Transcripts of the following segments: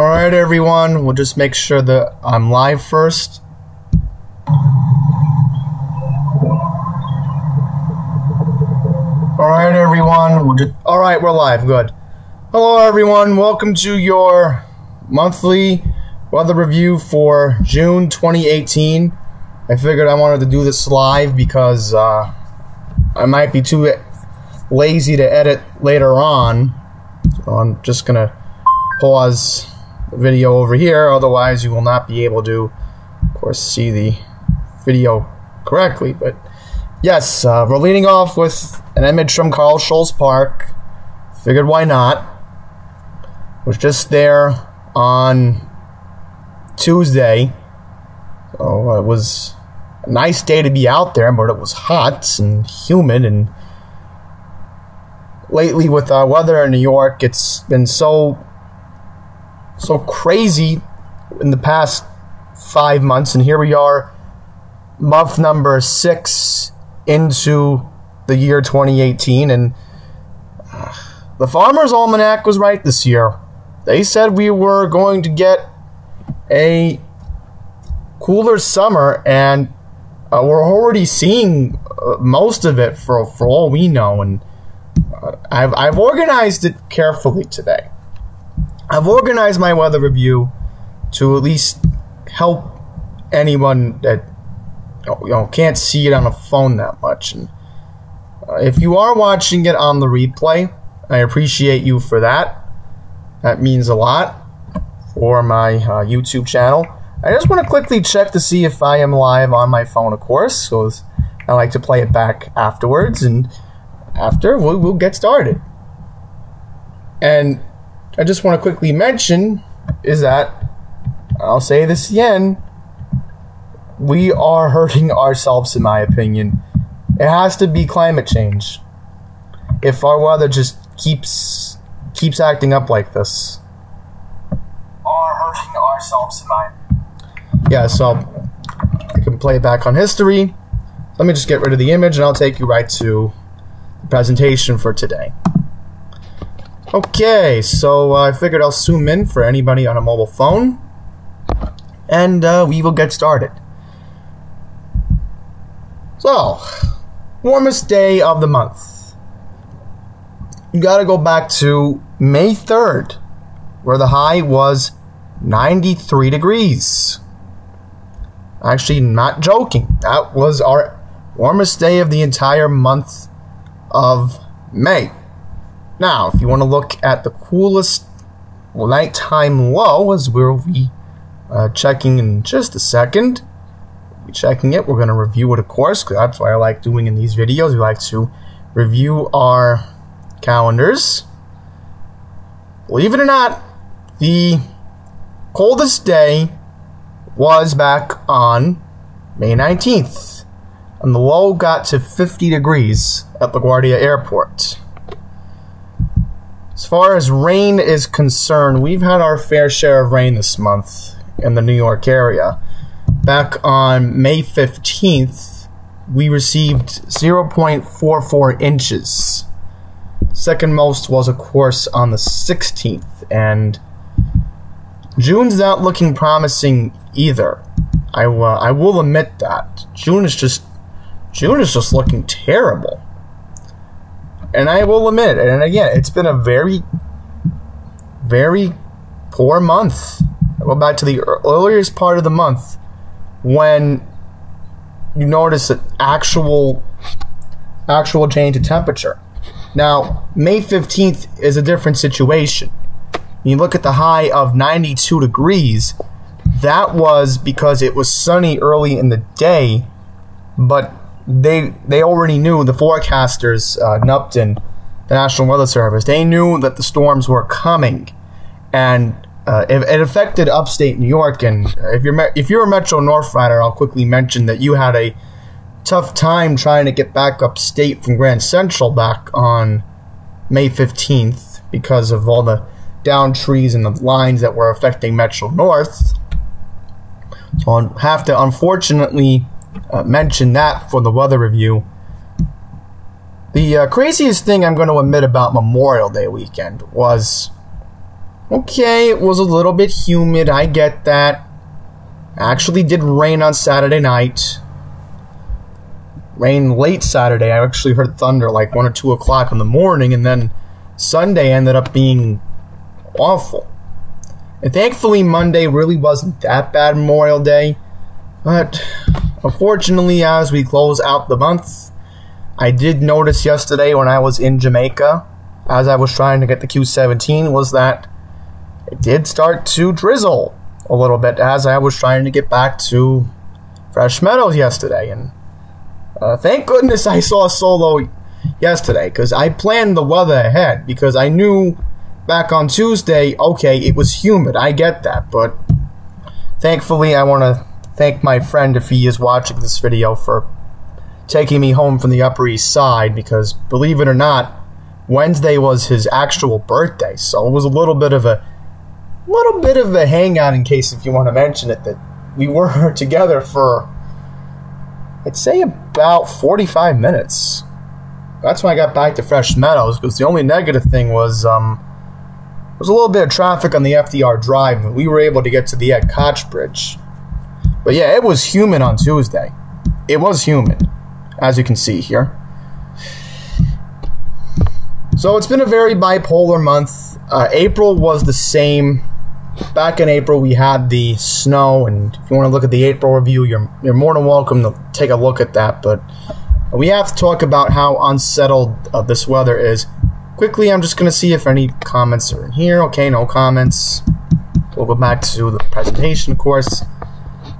Alright everyone, we'll just make sure that I'm live first. Alright everyone, alright, we're live, good. Hello everyone, welcome to your monthly weather review for June 2018. I figured I wanted to do this live because I might be too lazy to edit later on. So I'm just gonna pause the video over here, otherwise you will not be able to, of course, see the video correctly. But yes, we're leading off with an image from Carl Schulz Park. Figured why not. Was just there on Tuesday, so it was a nice day to be out there, but it was hot and humid, and lately with our weather in New York, it's been so crazy in the past 5 months, and here we are, month number 6 into the year 2018, and the Farmer's Almanac was right this year. They said we were going to get a cooler summer, and we're already seeing most of it for all we know, and I've organized it carefully today. I've organized my weather review to at least help anyone that can't see it on a phone that much. And if you are watching it on the replay, I appreciate you for that. That means a lot for my YouTube channel. I just want to quickly check to see if I am live on my phone, of course, because I like to play it back afterwards, and after we'll get started. And I just want to quickly mention is that, I'll say this again, we are hurting ourselves, in my opinion. It has to be climate change. If our weather just keeps acting up like this, are hurting ourselves, in my opinion. Yeah, so I can play it back on history. Let me just get rid of the image, and I'll take you right to the presentation for today. Okay, so I figured I'll zoom in for anybody on a mobile phone, and we will get started. So, warmest day of the month. You gotta go back to May 3rd, where the high was 93 degrees. Actually, not joking. That was our warmest day of the entire month of May. Now, if you want to look at the coolest nighttime low, as we'll be checking in just a second. We'll be checking it. We're going to review it, of course, because that's what I like doing in these videos. We like to review our calendars. Believe it or not, the coldest day was back on May 19th, and the low got to 50 degrees at LaGuardia Airport. As far as rain is concerned, we've had our fair share of rain this month in the New York area. Back on May 15th, we received 0.44 inches. Second most was, of course, on the 16th, and June's not looking promising either. I will admit that. June is just looking terrible. And I will admit it, and again, it's been a very, very poor month. I go back to the earliest part of the month when you notice an actual change in temperature. Now, May 15th is a different situation. You look at the high of 92 degrees. That was because it was sunny early in the day, but they already knew, the forecasters, NUPTN, the National Weather Service, they knew that the storms were coming, and it affected upstate New York. And if you're a Metro North rider, I'll quickly mention that you had a tough time trying to get back upstate from Grand Central back on May 15th because of all the down trees and the lines that were affecting Metro North. So I'll have to unfortunately mention that for the weather review. The craziest thing I'm going to admit about Memorial Day weekend was Okay, it was a little bit humid, I get that. Actually did rain on Saturday night. Rain late Saturday. I actually heard thunder like 1 or 2 o'clock in the morning, and then Sunday ended up being awful. And thankfully Monday really wasn't that bad, Memorial Day. But unfortunately, as we close out the month, I did notice yesterday when I was in Jamaica, as I was trying to get the Q17, was that it did start to drizzle a little bit as I was trying to get back to Fresh Meadows yesterday. And thank goodness I saw Solo yesterday, because I planned the weather ahead, because I knew back on Tuesday, okay, it was humid, I get that, but thankfully I want to thank my friend, if he is watching this video, for taking me home from the Upper East Side, because believe it or not, Wednesday was his actual birthday, so it was a little bit of a hangout, in case if you want to mention it, that we were together for, I'd say, about 45 minutes. That's when I got back to Fresh Meadows, because the only negative thing was there was a little bit of traffic on the FDR Drive, and we were able to get to the Ed Koch Bridge. But yeah, it was humid on Tuesday. It was humid, as you can see here. So it's been a very bipolar month. April was the same. Back in April, we had the snow, and if you want to look at the April review, you're more than welcome to take a look at that. But we have to talk about how unsettled this weather is. Quickly, I'm just going to see if any comments are in here. Okay, no comments. We'll go back to the presentation, of course.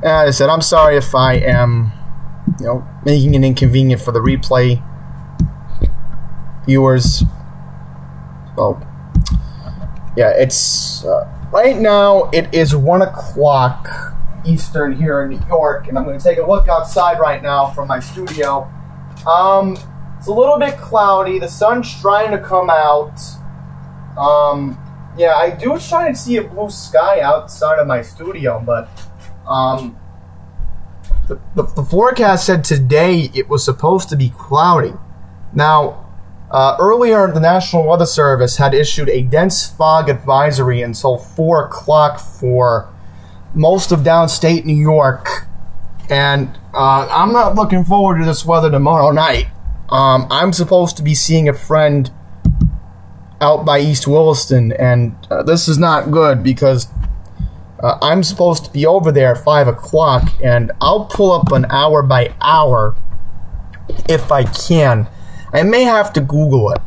As I said, I'm sorry if I am, making it inconvenient for the replay viewers. So, yeah, it's right now. It is 1 o'clock Eastern here in New York, and I'm going to take a look outside right now from my studio. It's a little bit cloudy. The sun's trying to come out. Yeah, I do try to see a blue sky outside of my studio, but the forecast said today it was supposed to be cloudy. Now, earlier, the National Weather Service had issued a dense fog advisory until 4 o'clock for most of downstate New York, and I'm not looking forward to this weather tomorrow night. I'm supposed to be seeing a friend out by East Williston, and this is not good, because I'm supposed to be over there at 5 o'clock, and I'll pull up an hour by hour if I can. I may have to Google it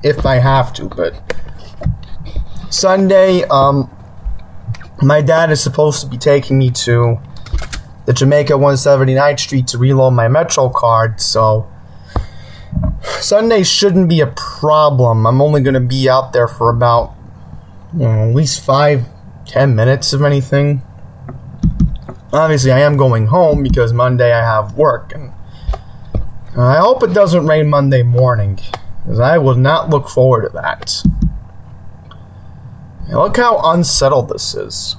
if I have to, but Sunday, my dad is supposed to be taking me to the Jamaica 179th Street to reload my Metro card, so Sunday shouldn't be a problem. I'm only going to be out there for about at least 5-10 minutes, if anything. Obviously, I am going home because Monday I have work, and I hope it doesn't rain Monday morning, because I will not look forward to that. Now, look how unsettled this is.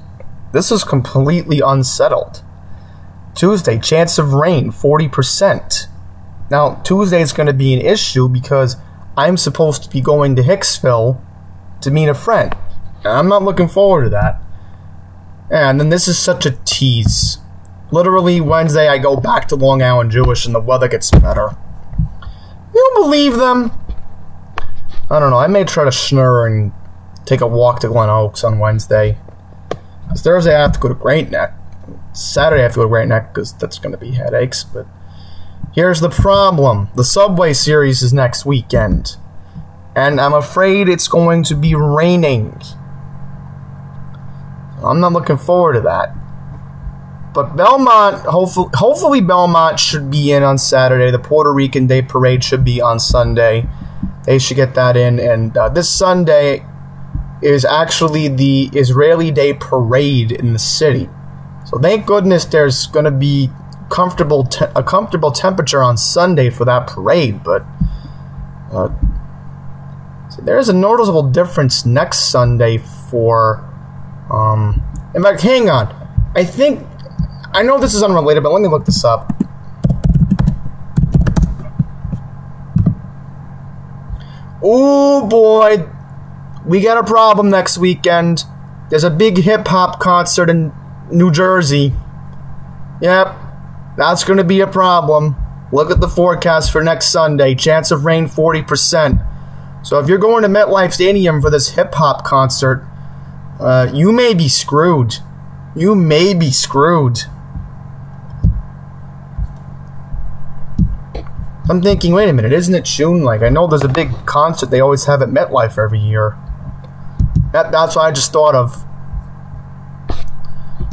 This is completely unsettled. Tuesday, chance of rain, 40%. Now, Tuesday is going to be an issue because I'm supposed to be going to Hicksville to meet a friend. And I'm not looking forward to that. And then this is such a tease. Literally, Wednesday I go back to Long Island Jewish and the weather gets better. You don't believe them? I don't know. I may try to schnurr and take a walk to Glen Oaks on Wednesday. Because Thursday I have to go to Great Neck. Saturday I have to go to Great Neck because that's going to be headaches. But here's the problem. The Subway Series is next weekend. And I'm afraid it's going to be raining. I'm not looking forward to that. But Belmont, hopefully Belmont should be in on Saturday. The Puerto Rican Day Parade should be on Sunday. They should get that in. And this Sunday is actually the Israeli Day Parade in the city. So thank goodness there's going to be a comfortable temperature on Sunday for that parade. But so there's a noticeable difference next Sunday for... in fact, hang on. I know this is unrelated, but let me look this up. Oh boy, we got a problem next weekend. There's a big hip-hop concert in New Jersey. Yep, that's going to be a problem. Look at the forecast for next Sunday. Chance of rain 40%. So if you're going to MetLife Stadium for this hip-hop concert, you may be screwed. You may be screwed. I'm thinking, wait a minute, isn't it June? Like, I know there's a big concert they always have at MetLife every year. That's what I just thought of.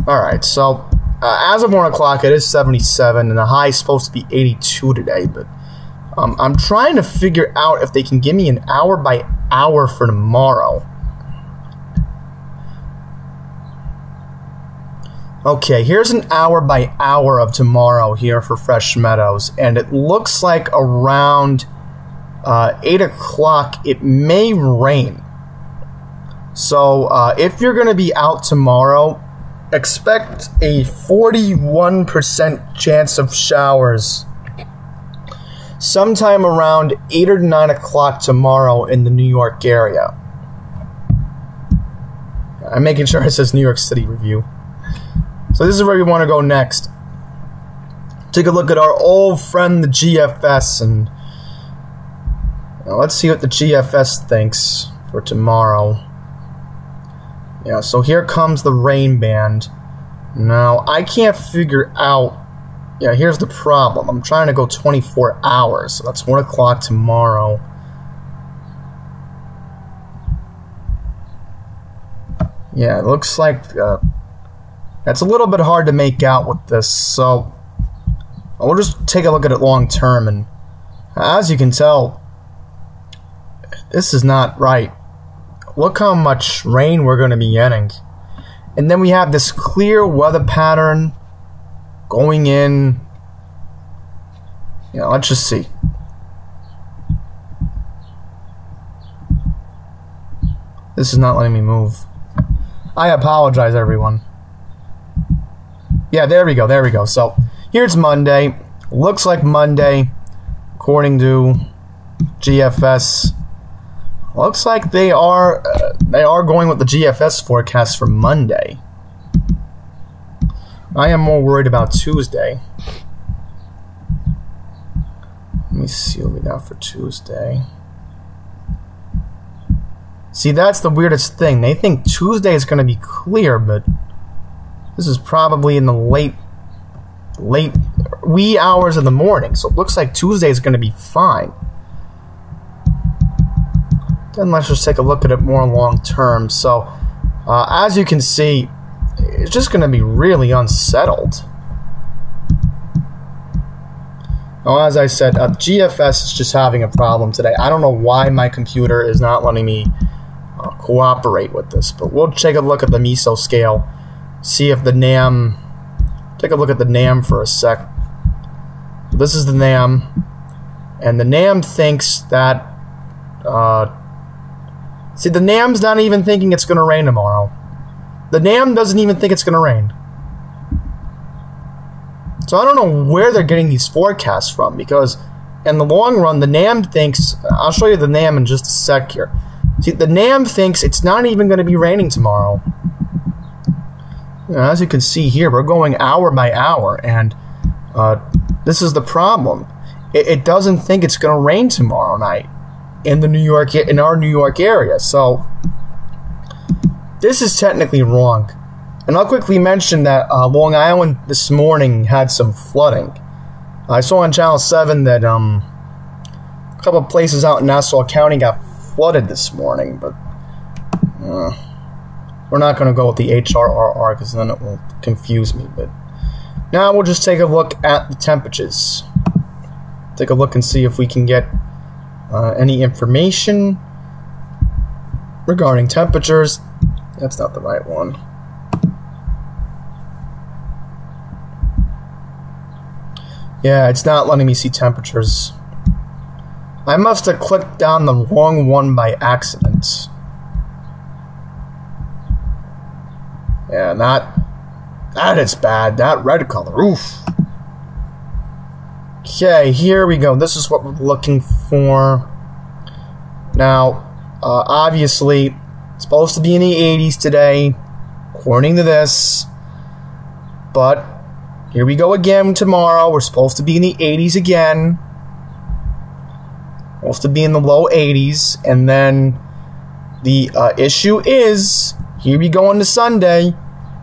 Alright, so as of 1 o'clock, it is 77, and the high is supposed to be 82 today, but I'm trying to figure out if they can give me an hour by hour for tomorrow. Okay, here's an hour by hour of tomorrow here for Fresh Meadows, and it looks like around 8 o'clock it may rain. So if you're going to be out tomorrow, expect a 41% chance of showers sometime around 8 or 9 o'clock tomorrow in the New York area. I'm making sure it says New York City Review. So this is where we want to go next. Take a look at our old friend, the GFS, and let's see what the GFS thinks for tomorrow. Yeah, so here comes the rain band. Now, I can't figure out... Yeah, here's the problem. I'm trying to go 24 hours, so that's 1 o'clock tomorrow. Yeah, it looks like... It's a little bit hard to make out with this, so we'll just take a look at it long term, and as you can tell, this is not right. Look how much rain we're going to be getting. And then we have this clear weather pattern going in. Yeah, let's just see. This is not letting me move. I apologize, everyone. Yeah, there we go, there we go. So, here's Monday. Looks like Monday, according to GFS. Looks like they are going with the GFS forecast for Monday. I am more worried about Tuesday. Let me see what we got for Tuesday. See, that's the weirdest thing. They think Tuesday is going to be clear, but this is probably in the late wee hours of the morning. So it looks like Tuesday is going to be fine. Then let's just take a look at it more long term. So, as you can see, it's just going to be really unsettled. Now, as I said, GFS is just having a problem today. I don't know why my computer is not letting me cooperate with this, but we'll take a look at the meso scale, see if the NAM... Take a look at the NAM for a sec. This is the NAM, and the NAM thinks that... See, the NAM's not even thinking it's going to rain tomorrow. The NAM doesn't even think it's going to rain. So I don't know where they're getting these forecasts from, because in the long run, the NAM thinks... I'll show you the NAM in just a sec here. See, the NAM thinks it's not even going to be raining tomorrow. As you can see here, we're going hour by hour, and this is the problem. It doesn't think it's going to rain tomorrow night in our New York area. So this is technically wrong. And I'll quickly mention that Long Island this morning had some flooding. I saw on Channel 7 that a couple of places out in Nassau County got flooded this morning, but we're not going to go with the HRRR because then it will confuse me. But now we'll just take a look at the temperatures. Take a look and see if we can get any information regarding temperatures. That's not the right one. Yeah, it's not letting me see temperatures. I must have clicked down the wrong one by accident. Yeah, that is bad. That red color. Oof. Okay, here we go. This is what we're looking for. Now, obviously, Supposed to be in the 80s today, according to this. But here we go again tomorrow. We're supposed to be in the 80s again. Supposed to be in the low 80s. And then the issue is, here we go on to Sunday.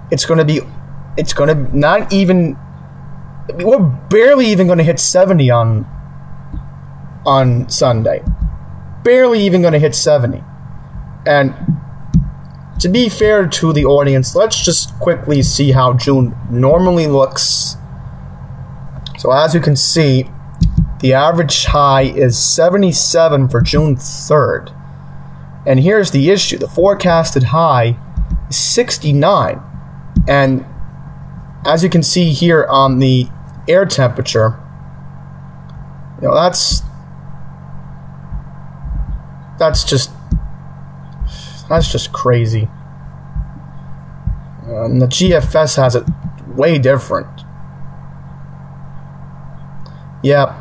It's going to not even, we're barely even going to hit 70 on Sunday. Barely even going to hit 70. And to be fair to the audience, let's just quickly see how June normally looks. So as you can see, the average high is 77 for June 3rd. And here's the issue. The forecasted high is 69. And as you can see here on the air temperature, you know, that's just crazy. And the GFS has it way different. Yeah,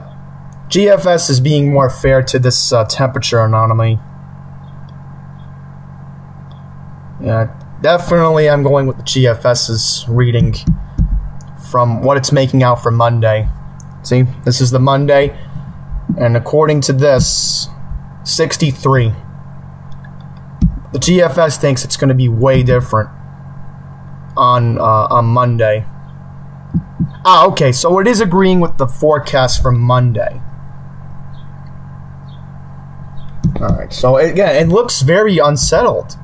GFS is being more fair to this temperature anomaly. Yeah, definitely I'm going with the GFS's reading from what it's making out for Monday. See, this is the Monday, and according to this, 63. The GFS thinks it's going to be way different on Monday. Okay, so it is agreeing with the forecast for Monday. Alright, so again, it looks very unsettled.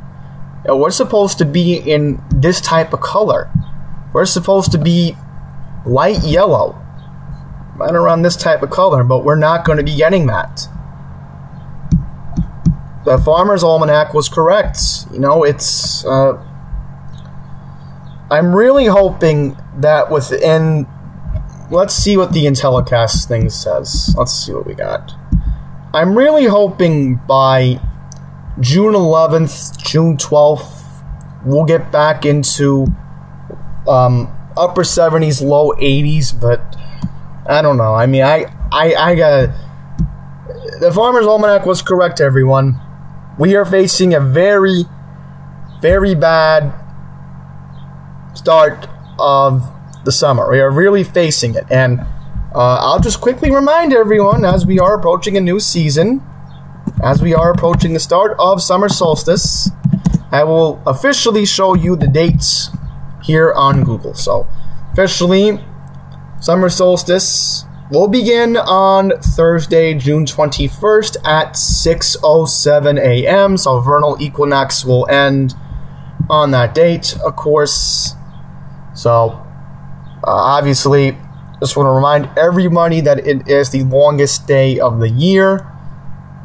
We're supposed to be in this type of color. We're supposed to be light yellow. Right around this type of color, but we're not going to be getting that. The Farmer's Almanac was correct. You know, it's... I'm really hoping that within... Let's see what the Intellicast thing says. Let's see what we got. I'm really hoping by June 11th, June 12th, we'll get back into upper 70s, low 80s, but I don't know. I mean, I gotta... The Farmer's Almanac was correct, everyone. We are facing a very, very bad start of the summer. We are really facing it. And I'll just quickly remind everyone, as we are approaching a new season, as we are approaching the start of summer solstice, I will officially show you the dates here on Google. So, officially, summer solstice will begin on Thursday, June 21st at 6:07 a.m. So vernal equinox will end on that date, of course. So, obviously, just want to remind everybody that it is the longest day of the year.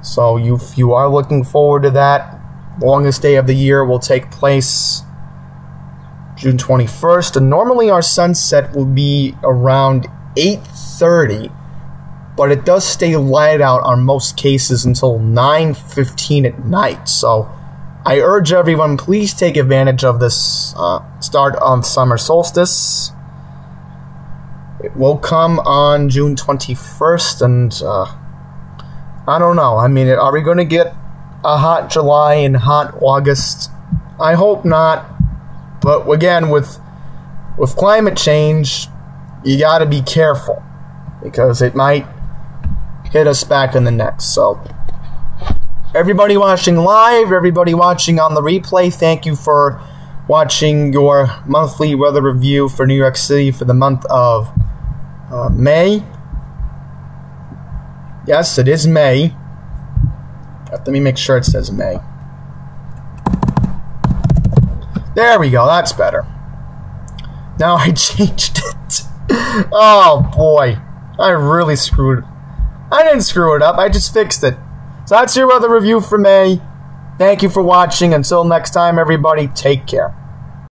So if you are looking forward to that, longest day of the year will take place June 21st. And normally our sunset will be around 8:30, but it does stay light out on most cases until 9:15 at night. So I urge everyone, please take advantage of this start of summer solstice. It will come on June 21st, and I don't know. I mean, are we going to get a hot July and hot August? I hope not. But again, with climate change, you got to be careful, because it might hit us back in the neck. So, everybody watching live, everybody watching on the replay, thank you for watching your monthly weather review for New York City for the month of May. Yes, it is May. Let me make sure it says May. There we go, that's better. Now I changed it. Oh boy, I really screwed it. I didn't screw it up, I just fixed it. So that's your weather review for May. Thank you for watching. Until next time, everybody, take care.